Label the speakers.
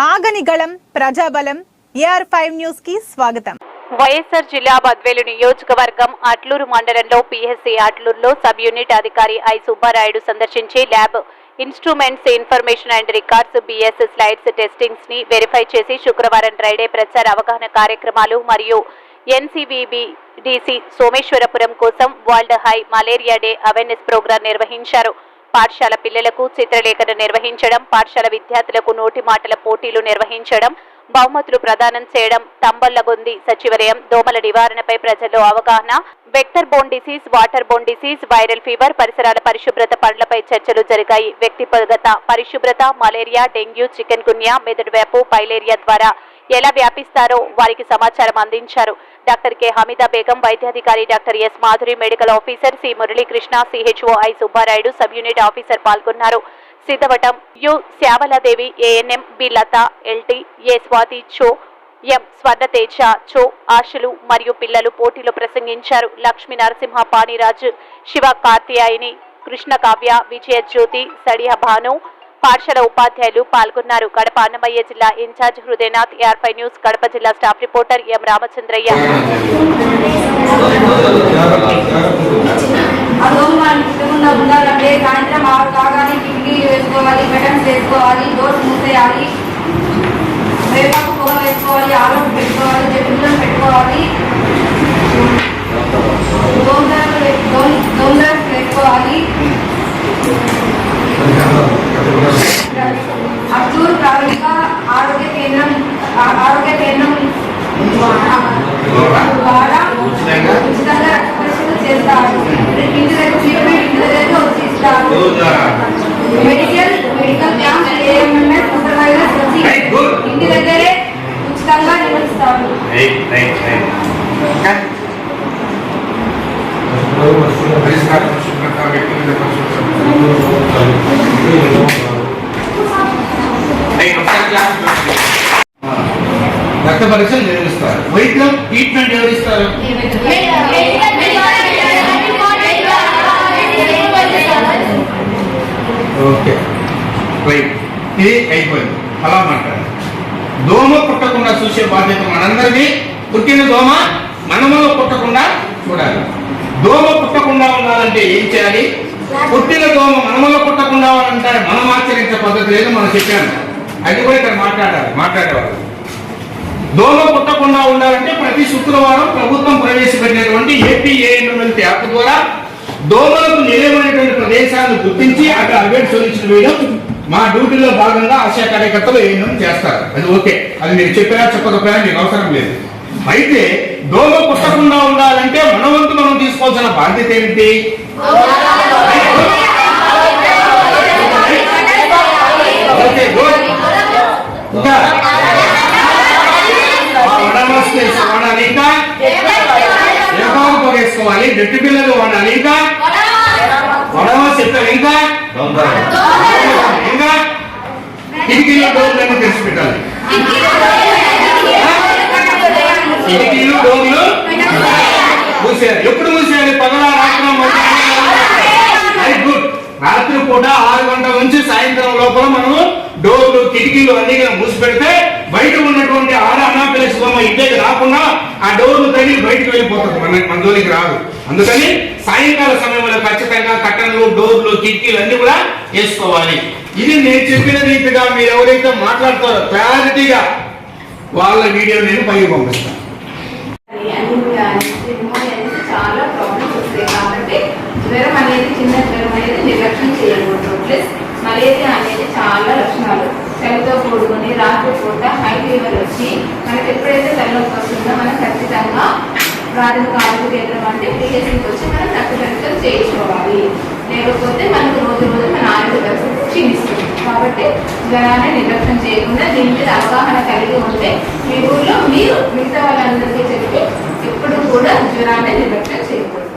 Speaker 1: ఆగని గళం ప్రజాబలం AR5 news కి స్వాగతం.
Speaker 2: వైఎస్ఆర్ జిల్లా బద్వేలు నియోజకవర్గం అట్లూరు మండలంలో PSC అట్లూరులో సబ్ యూనిట్ అధికారి ఐ సుబ్బారాయుడు సందర్శించి lab instruments information and records BS slides testings ని వెరిఫై చేసి శుక్రవారం డ్రైడే ప్రచార అవగాహన కార్యక్రమాలు మరియు NCVBDC సోమేశ్వరపురం కోసం world high malaria day awareness program నిర్వహించారు. పాఠశాల పిల్లలకు చిత్రలేఖన నిర్వహించడం, పాఠశాల విద్యార్థులకు నోటి మాటల పోటీలు నిర్వహించడం, బహుమతులు ప్రదానం చేయడం, తంబళ్లగొంది సచివాలయం దోమల నివారణపై ప్రజల్లో అవగాహన, vector bone disease, water bone disease, viral fever, పరిసరాల పరిశుభ్రత పనులపై చర్చలు జరిగాయి. వ్యక్తిగత పరిశుభ్రత, మలేరియా, డెంగ్యూ, చికెన్ గున్యా, మెదడు వ్యాపు, పైలేరియా ద్వారా ఎలా వ్యాపిస్తారో వారికి సమాచారం అందించారు. డాక్టర్ కె హమీదా బేగం, వైద్యాధికారి doctor S Madhuri, medical officer C Muralikrishna, CHO I Subbarayudu, sub unit officer పాల్గొన్నారు. Siddavatam U Shyamaladevi, ANM B Latha, LT A Swathi, చో ఎం స్వర్ణతేజ, చో ఆశలు మరియు పిల్లలు పోటీలో ప్రసంగించారు. లక్ష్మీ నరసింహ, పాణిరాజ్, శివ కార్తియాయిని, కృష్ణ కావ్య, విజయ జ్యోతి, సడియా భాను, పాఠశాల ఉపాధ్యాయులు పాల్గొన్నారు. కడప అన్నమయ్య జిల్లా incharge Hridaynath, AR5 news Kadapa జిల్లా స్టాఫ్ రిపోర్టర్ ఎం రామచంద్రయ్య.
Speaker 3: సాయంత్రం 6 కాగానే కిటికీలు వేసుకోవాలి, బటన్స్ వేసుకోవాలి, డోర్స్ మూసేయాలి, వేపాకు పొగ వేసుకోవాలి, ఆరోగ్యం పెట్టుకోవాలి, చెట్టులను పెట్టుకోవాలి, దోమలు వేసుకోవాలి. అట్లూరు ప్రాథమిక ఆరోగ్య కేంద్రం ద్వారా ఉచితంగా రక్త పరీక్షలు చేస్తారు. ఇంటి దగ్గర వచ్చి ఇస్తారు. మెడికల్ క్యాంప్ AMMS సూపర్వైజర్స్ వచ్చి ఇంటి దగ్గరే ఉచితంగా నిర్వహిస్తారు.
Speaker 4: రక్త పరీక్షలు నిర్వహిస్తారు. వైద్యం ట్రీట్మెంట్ ఎవరిస్తారు? ఓకే రైట్, ఇది అయిపోయింది. అలా మాట్లాడాలి. దోమ పుట్టకుండా చూసే బాధ్యత మనందరిది. పుట్టిన దోమ మనములో పుట్టకుండా చూడాలి. దోమ పుట్టకుండా ఉండాలంటే ఏం చేయాలి? పుట్టిన దోమ మనములో పుట్టకుండా ఉండాలంటే మనం ఆచరించే పద్ధతి లేదు, మనం చెప్పాను. అది కూడా ఇక్కడ మాట్లాడేవాళ్ళు. దోమ పుట్టకుండా ఉండాలంటే ప్రతి శుక్రవారం ప్రభుత్వం ప్రవేశపెట్టినటువంటి APANML యాప్ ద్వారా దోమలకు నిలయమైనటువంటి ప్రదేశాలను గుర్తించి అక్కడ అవేర్ సొల్యూషన్ వేయడం మా డ్యూటీలో భాగంగా ఆశా కార్యకర్తలు ఏం చేస్తారు. అది ఓకే, అది మీరు చెప్పినా చెప్పకపోయినా మీకు అవసరం లేదు. అయితే దోమ పుట్టకుండా ఉండాలంటే మన వంతు మనం తీసుకోవాల్సిన బాధ్యత ఏమిటి? వాడాలి, ఇంకా వేసుకోవాలి, గట్టి పిల్లలు వాడాలి, ఇంకా చెప్పాలి, ఇంకా కిటికీలో డోర్లను తెరిచి పెట్టాలి. కిటికీలు డోర్లు మూసేయాలి. ఎప్పుడు మూసేయాలి? పగల రాత్రి పూట 6 గంటల నుంచి సాయంత్రం లోపల మనము డోర్లు కిటికీలు అన్ని మూసి పెడితే బయట ఉన్నటువంటి అనాఫిలక్స్ దోమ ఇంటికి రాకుండా ఆ డోర్లు తగిలి బయటకు వెళ్ళిపోతుంది, మన జోలికి రాదు. అందుకని సాయంకాల సమయంలో ఖచ్చితంగా కట్టన్లు, డోర్లు, కిటికీలు అన్ని కూడా వేసుకోవాలి. ఇది నేను చెప్పిన రీతిగా మీరు ఎవరైతే మాట్లాడతారో క్లారిటీగా వాళ్ళ వీడియో నేను పైకి పంపిస్తాను.
Speaker 3: చాలా ప్రాబ్లమ్స్ వస్తాయి కాబట్టి జ్వరం అనేది, చిన్న జ్వరం అనేది నిర్లక్ష్యం చేయకూడదు. ప్లస్ మలేరియా అనేది చాలా లక్షణాలు. చలితో కూడుకుని రాత్రి పూట హై ఫీవర్ వచ్చి మనకి ఎప్పుడైతే తలనొప్పి వస్తుందో మనం ఖచ్చితంగా ప్రాథమిక ఆరోగ్య కేంద్రం అంటే PSCకి వచ్చి మనం రక్త పరీక్షలు చేయించుకోవాలి. లేకపోతే మనకు రోజు మన ఆరోగ్య పరిస్థితి క్షీణిస్తుంది. కాబట్టి జ్వరాన్ని నిర్లక్ష్యం చేయకుండా దీని మీద అవగాహన కలిగి ఉంటే మీ ఊళ్ళో మీరు మిగతా వాళ్ళందరికీ చెప్పి ఎప్పుడు కూడా జ్వరాన్ని నిర్లక్ష్యం చేయకూడదు.